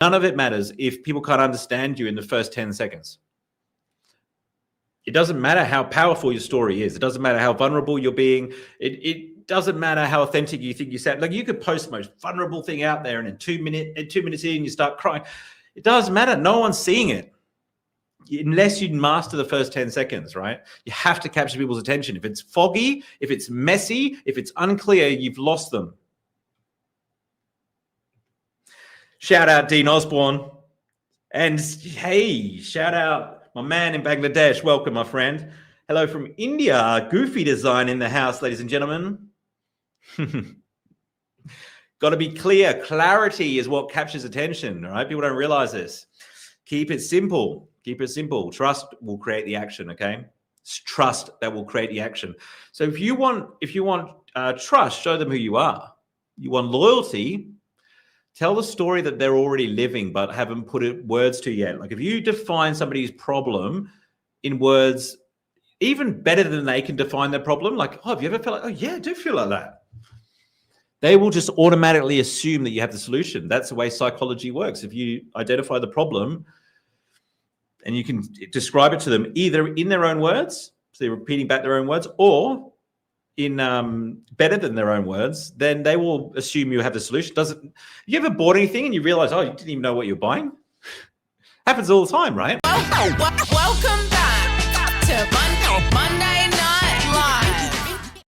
None of it matters if people can't understand you in the first 10 seconds. It doesn't matter how powerful your story is. It doesn't matter how vulnerable you're being. It doesn't matter how authentic you think you sound. Like, you could post the most vulnerable thing out there, and in 2 minutes in, you start crying. It doesn't matter. No one's seeing it unless you master the first 10 seconds, right? You have to capture people's attention. If it's foggy, if it's messy, if it's unclear, you've lost them. Shout out Dean Osborne. And hey, shout out my man in Bangladesh. Welcome, my friend. Hello from India. Goofy design in the house, ladies and gentlemen. Got to be clear. Clarity is what captures attention, right? People don't realize this. Keep it simple. Keep it simple. Trust will create the action, okay? It's trust that will create the action. So if you want trust, show them who you are. You want loyalty, tell the story that they're already living but haven't put it words to yet. Like, if you define somebody's problem in words even better than they can define their problem, like, oh, have you ever felt like, oh yeah, I do feel like that, they will just automatically assume that you have the solution. That's the way psychology works. If you identify the problem and you can describe it to them either in their own words, so they're repeating back their own words, or in better than their own words, then they will assume you have the solution. You ever bought anything and you realize, oh, you didn't even know what you're buying? Happens all the time, right? Welcome back to Monday